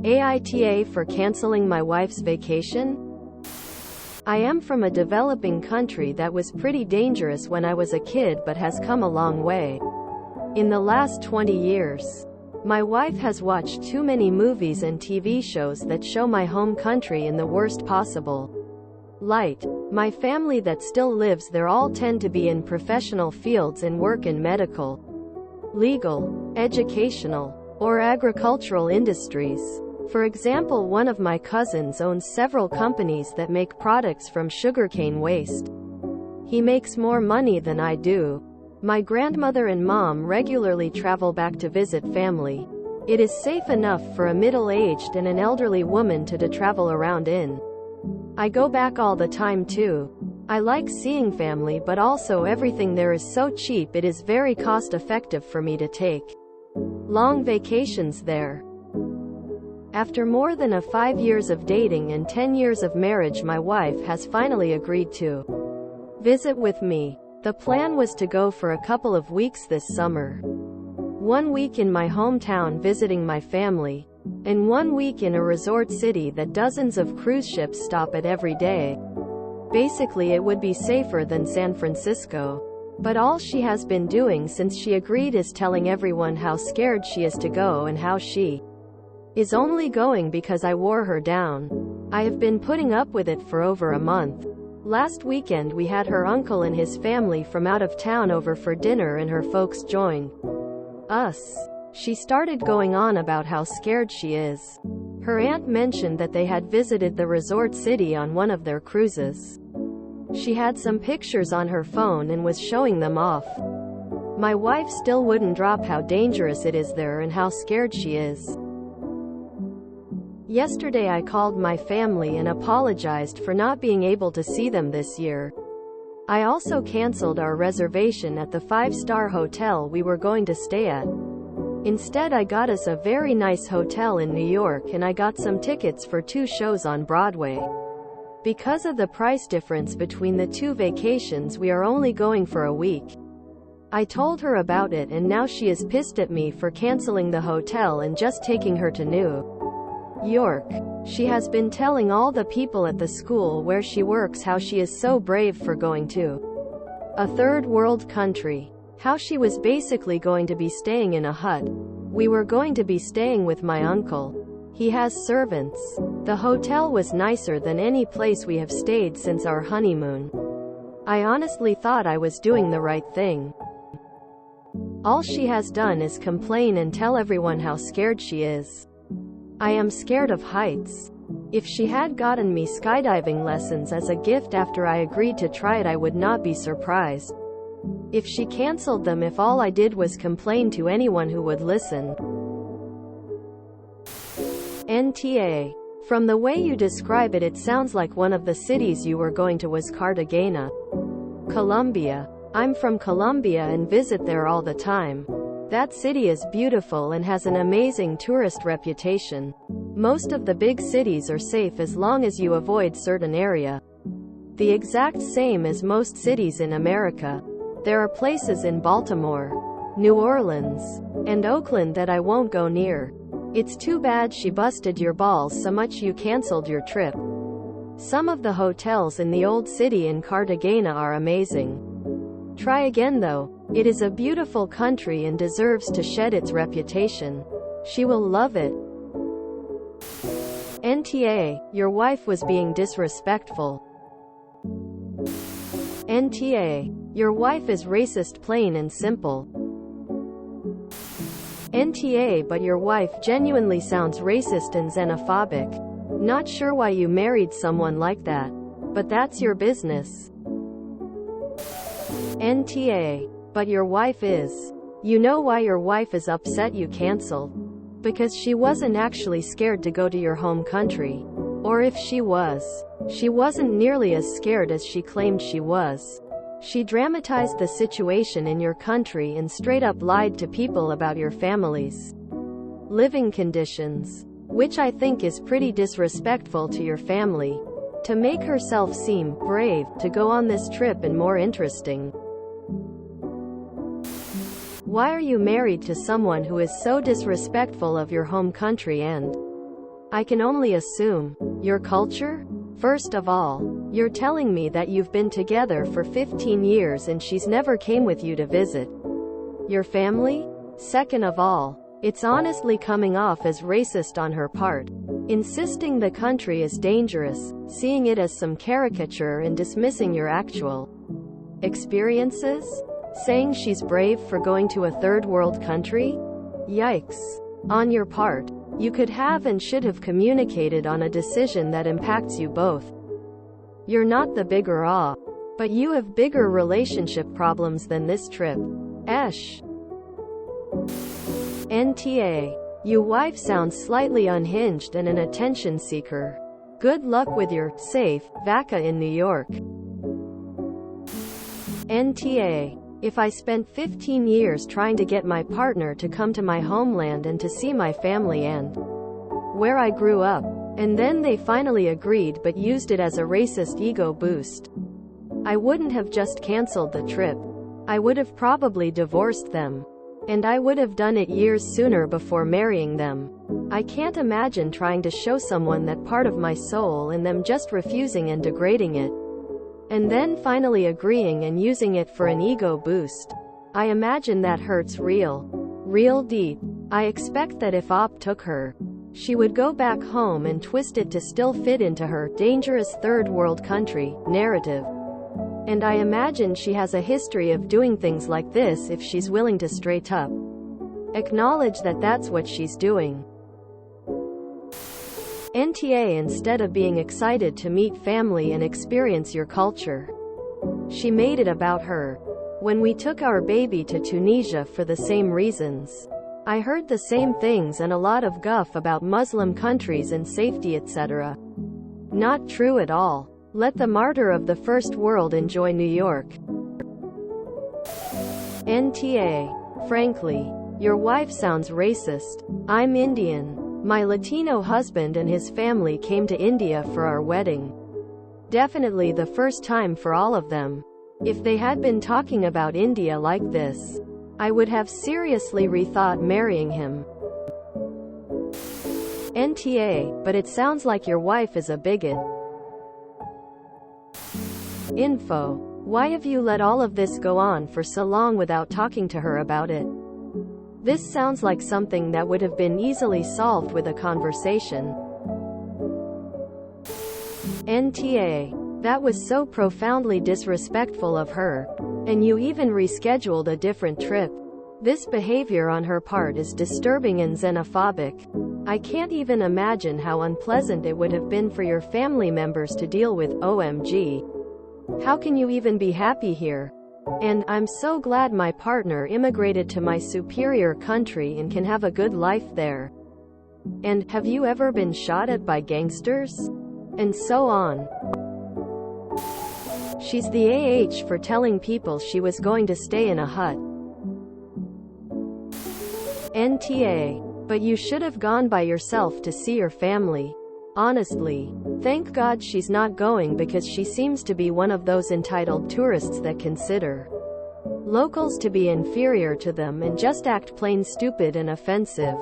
AITA for canceling my wife's vacation? I am from a developing country that was pretty dangerous when I was a kid but has come a long way. In the last 20 years, my wife has watched too many movies and TV shows that show my home country in the worst possible light. My family that still lives there all tend to be in professional fields and work in medical, legal, educational, or agricultural industries. For example, one of my cousins owns several companies that make products from sugarcane waste. He makes more money than I do. My grandmother and mom regularly travel back to visit family. It is safe enough for a middle-aged and an elderly woman to travel around in. I go back all the time too. I like seeing family, but also everything there is so cheap it is very cost-effective for me to take long vacations there. After more than 5 years of dating and 10 years of marriage, my wife has finally agreed to visit with me. The plan was to go for a couple of weeks this summer. 1 week in my hometown visiting my family, and 1 week in a resort city that dozens of cruise ships stop at every day. Basically, it would be safer than San Francisco. But all she has been doing since she agreed is telling everyone how scared she is to go and how she is only going because I wore her down. I have been putting up with it for over a month. Last weekend we had her uncle and his family from out of town over for dinner and her folks joined us. She started going on about how scared she is. Her aunt mentioned that they had visited the resort city on one of their cruises. She had some pictures on her phone and was showing them off. My wife still wouldn't drop how dangerous it is there and how scared she is. Yesterday I called my family and apologized for not being able to see them this year. I also canceled our reservation at the 5-star hotel we were going to stay at. Instead, I got us a very nice hotel in New York and I got some tickets for 2 shows on Broadway. Because of the price difference between the 2 vacations, we are only going for a week. I told her about it and now she is pissed at me for canceling the hotel and just taking her to New York. She has been telling all the people at the school where she works how she is so brave for going to a third world country. How she was basically going to be staying in a hut. We were going to be staying with my uncle. He has servants. The hotel was nicer than any place we have stayed since our honeymoon. I honestly thought I was doing the right thing. All she has done is complain and tell everyone how scared she is. I am scared of heights. If she had gotten me skydiving lessons as a gift after I agreed to try it, I would not be surprised if she canceled them if all I did was complain to anyone who would listen. NTA. From the way you describe it, it sounds like one of the cities you were going to was Cartagena, Colombia. I'm from Colombia and visit there all the time. That city is beautiful and has an amazing tourist reputation. Most of the big cities are safe as long as you avoid certain area. The exact same as most cities in America. There are places in Baltimore, New Orleans, and Oakland that I won't go near. It's too bad she busted your balls so much you canceled your trip. Some of the hotels in the old city in Cartagena are amazing. Try again though. It is a beautiful country and deserves to shed its reputation. She will love it. NTA. Your wife was being disrespectful. NTA. Your wife is racist, plain and simple. NTA. But your wife genuinely sounds racist and xenophobic. Not sure why you married someone like that, but that's your business. NTA. But your wife is. You know why your wife is upset you canceled? Because she wasn't actually scared to go to your home country. Or if she was, she wasn't nearly as scared as she claimed she was. She dramatized the situation in your country and straight up lied to people about your family's living conditions, which I think is pretty disrespectful to your family. To make herself seem brave to go on this trip and more interesting. Why are you married to someone who is so disrespectful of your home country and I can only assume. Your culture? First of all, you're telling me that you've been together for 15 years and she's never came with you to visit your family? Second of all, it's honestly coming off as racist on her part. Insisting the country is dangerous, seeing it as some caricature and dismissing your actual experiences? Saying she's brave for going to a third world country? Yikes. On your part, you could have and should have communicated on a decision that impacts you both. You're not the bigger but you have bigger relationship problems than this trip. Esh. NTA. Your wife sounds slightly unhinged and an attention seeker. Good luck with your safe vaca in New York. NTA. If I spent 15 years trying to get my partner to come to my homeland and to see my family and where I grew up, and then they finally agreed but used it as a racist ego boost, I wouldn't have just canceled the trip. I would have probably divorced them. And I would have done it years sooner before marrying them. I can't imagine trying to show someone that part of my soul and them just refusing and degrading it. And then finally agreeing and using it for an ego boost. I imagine that hurts real deep. I expect that if Op took her, she would go back home and twist it to still fit into her dangerous third world country narrative. And I imagine she has a history of doing things like this if she's willing to straight up acknowledge that that's what she's doing. NTA. Instead of being excited to meet family and experience your culture, she made it about her. When we took our baby to Tunisia for the same reasons, I heard the same things and a lot of guff about Muslim countries and safety etc. Not true at all. Let the martyr of the first world enjoy New York. NTA. Frankly, your wife sounds racist. I'm Indian. My Latino husband and his family came to India for our wedding. Definitely the first time for all of them. If they had been talking about India like this, I would have seriously rethought marrying him. NTA. But it sounds like your wife is a bigot. Info. Why have you let all of this go on for so long without talking to her about it? This sounds like something that would have been easily solved with a conversation. NTA. That was so profoundly disrespectful of her. And you even rescheduled a different trip. This behavior on her part is disturbing and xenophobic. I can't even imagine how unpleasant it would have been for your family members to deal with. OMG. How can you even be happy here? And I'm so glad my partner immigrated to my superior country and can have a good life there. And have you ever been shot at by gangsters? And so on. She's the AH for telling people she was going to stay in a hut. NTA. But you should have gone by yourself to see your family. Honestly, thank God she's not going because she seems to be one of those entitled tourists that consider locals to be inferior to them and just act plain stupid and offensive.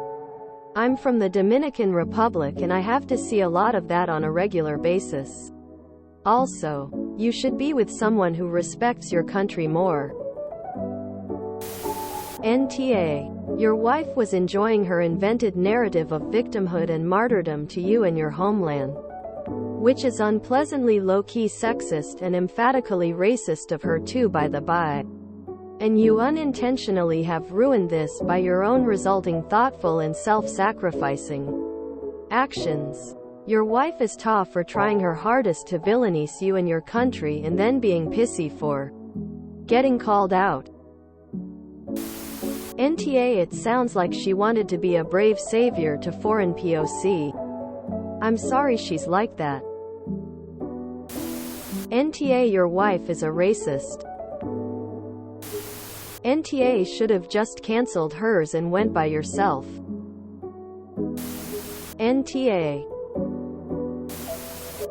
I'm from the Dominican Republic and I have to see a lot of that on a regular basis. Also, you should be with someone who respects your country more. NTA. Your wife was enjoying her invented narrative of victimhood and martyrdom to you and your homeland, which is unpleasantly low-key sexist and emphatically racist of her too, by the by. And you unintentionally have ruined this by your own resulting thoughtful and self-sacrificing actions. Your wife is tough for trying her hardest to villainize you and your country and then being pissy for getting called out. NTA. It sounds like she wanted to be a brave savior to foreign POC. I'm sorry she's like that. NTA. Your wife is a racist. NTA. Should have just cancelled hers and went by yourself. NTA.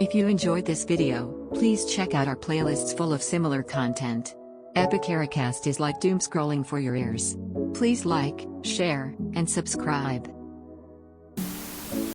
If you enjoyed this video, please check out our playlists full of similar content. Epicaricast is like doom scrolling for your ears. Please like, share, and subscribe.